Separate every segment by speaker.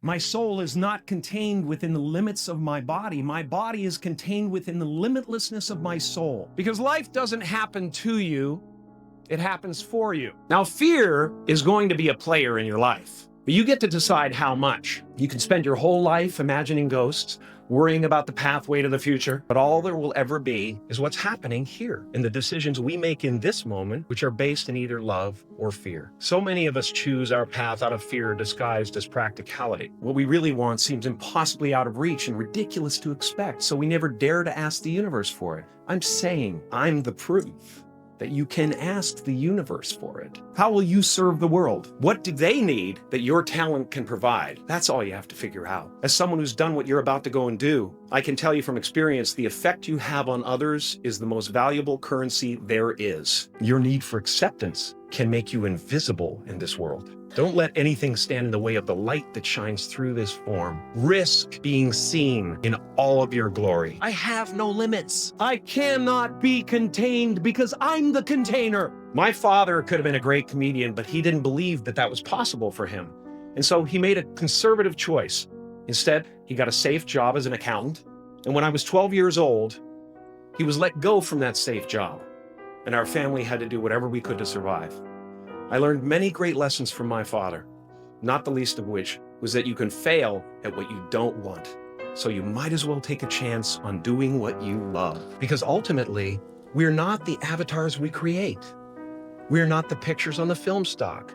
Speaker 1: My soul is not contained within the limits of my body. My body is contained within the limitlessness of my soul. Because life doesn't happen to you, it happens for you. Now, fear is going to be a player in your life, but you get to decide how much. You can spend your whole life imagining ghosts, worrying about the pathway to the future, but all there will ever be is what's happening here and the decisions we make in this moment, which are based in either love or fear. So many of us choose our path out of fear disguised as practicality. What we really want seems impossibly out of reach and ridiculous to expect, so we never dare to ask the universe for it. I'm saying I'm the proof that you can ask the universe for it. How will you serve the world? What do they need that your talent can provide? That's all you have to figure out. As someone who's done what you're about to go and do, I can tell you from experience, the effect you have on others is the most valuable currency there is. Your need for acceptance can make you invisible in this world. Don't let anything stand in the way of the light that shines through this form. Risk being seen in all of your glory. I have no limits. I cannot be contained because I'm the container. My father could have been a great comedian, but he didn't believe that that was possible for him. And so he made a conservative choice. Instead, he got a safe job as an accountant. And when I was 12 years old, he was let go from that safe job. And our family had to do whatever we could to survive. I learned many great lessons from my father, not the least of which was that you can fail at what you don't want. So you might as well take a chance on doing what you love. Because ultimately, we're not the avatars we create. We're not the pictures on the film stock.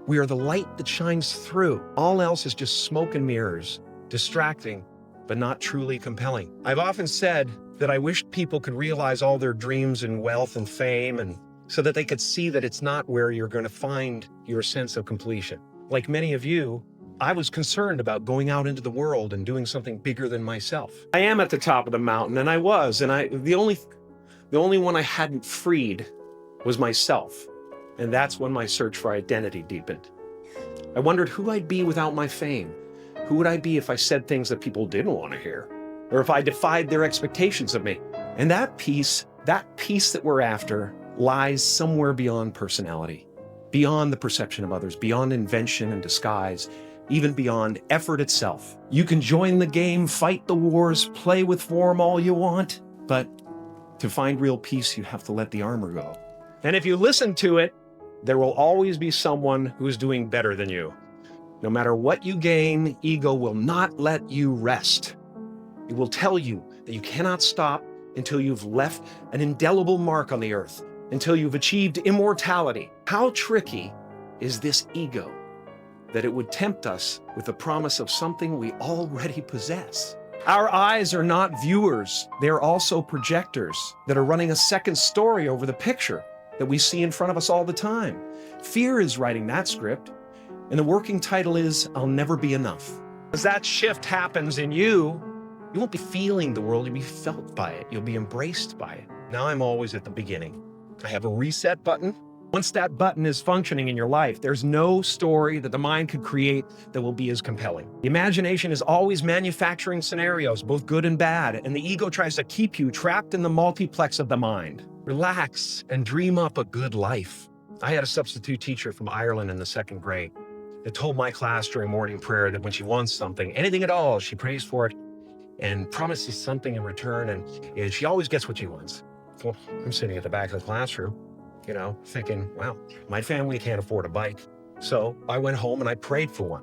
Speaker 1: We are the light that shines through. All else is just smoke and mirrors, distracting, but not truly compelling. I've often said that I wished people could realize all their dreams and wealth and fame, and so that they could see that it's not where you're going to find your sense of completion. Like many of you, I was concerned about going out into the world and doing something bigger than myself. I am at the top of the mountain, and I was, and the only one I hadn't freed was myself. And that's when my search for identity deepened. I wondered who I'd be without my fame. Who would I be if I said things that people didn't want to hear? Or if I defied their expectations of me? And that peace that we're after, lies somewhere beyond personality, beyond the perception of others, beyond invention and disguise, even beyond effort itself. You can join the game, fight the wars, play with form all you want, but to find real peace, you have to let the armor go. And if you listen to it, there will always be someone who's doing better than you. No matter what you gain, ego will not let you rest. It will tell you that you cannot stop until you've left an indelible mark on the earth, until you've achieved immortality. How tricky is this ego that it would tempt us with the promise of something we already possess? Our eyes are not viewers. They're also projectors that are running a second story over the picture that we see in front of us all the time. Fear is writing that script, and the working title is, I'll Never Be Enough. As that shift happens in you, you won't be feeling the world, you'll be felt by it. You'll be embraced by it. Now I'm always at the beginning. I have a reset button. Once that button is functioning in your life, there's no story that the mind could create that will be as compelling. The imagination is always manufacturing scenarios, both good and bad, and the ego tries to keep you trapped in the multiplex of the mind. Relax and dream up a good life. I had a substitute teacher from Ireland in the 2nd grade that told my class during morning prayer that when she wants something, anything at all, she prays for it and promises something in return, and she always gets what she wants. Well, I'm sitting at the back of the classroom, thinking, wow, my family can't afford a bike. So I went home and I prayed for one.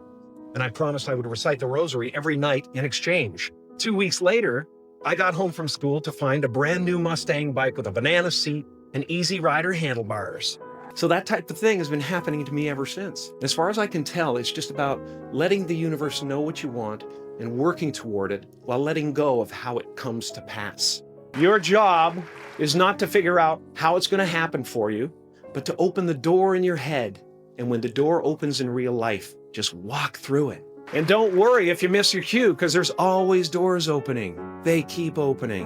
Speaker 1: And I promised I would recite the rosary every night in exchange. 2 weeks later, I got home from school to find a brand new Mustang bike with a banana seat and Easy Rider handlebars. So that type of thing has been happening to me ever since. As far as I can tell, it's just about letting the universe know what you want and working toward it while letting go of how it comes to pass. Your job is not to figure out how it's going to happen for you, but to open the door in your head. And when the door opens in real life, just walk through it. And don't worry if you miss your cue, because there's always doors opening. They keep opening.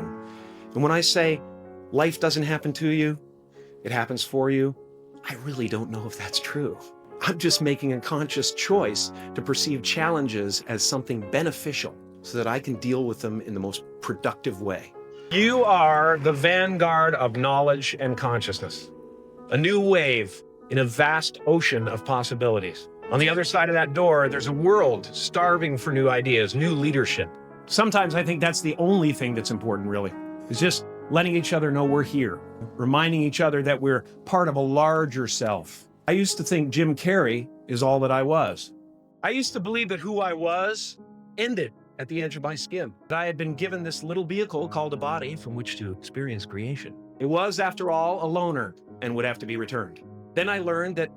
Speaker 1: And when I say life doesn't happen to you, it happens for you, I really don't know if that's true. I'm just making a conscious choice to perceive challenges as something beneficial so that I can deal with them in the most productive way. You are the vanguard of knowledge and consciousness, a new wave in a vast ocean of possibilities. On the other side of that door, there's a world starving for new ideas, new leadership. Sometimes I think that's the only thing that's important, really, is just letting each other know we're here, reminding each other that we're part of a larger self. I used to think Jim Carrey is all that I was. I used to believe that who I was ended at the edge of my skin. That I had been given this little vehicle called a body from which to experience creation. It was, after all, a loner and would have to be returned. Then I learned that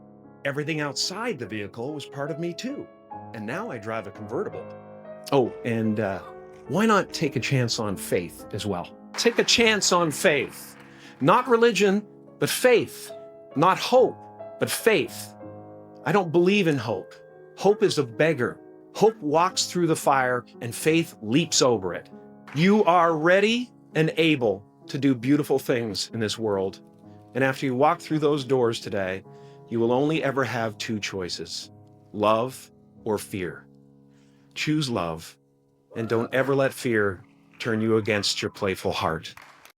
Speaker 1: everything outside the vehicle was part of me too. And now I drive a convertible. Oh, and why not take a chance on faith as well? Take a chance on faith. Not religion, but faith. Not hope, but faith. I don't believe in hope. Hope is a beggar. Hope walks through the fire and faith leaps over it. You are ready and able to do beautiful things in this world. And after you walk through those doors today, you will only ever have two choices: love or fear. Choose love, and don't ever let fear turn you against your playful heart.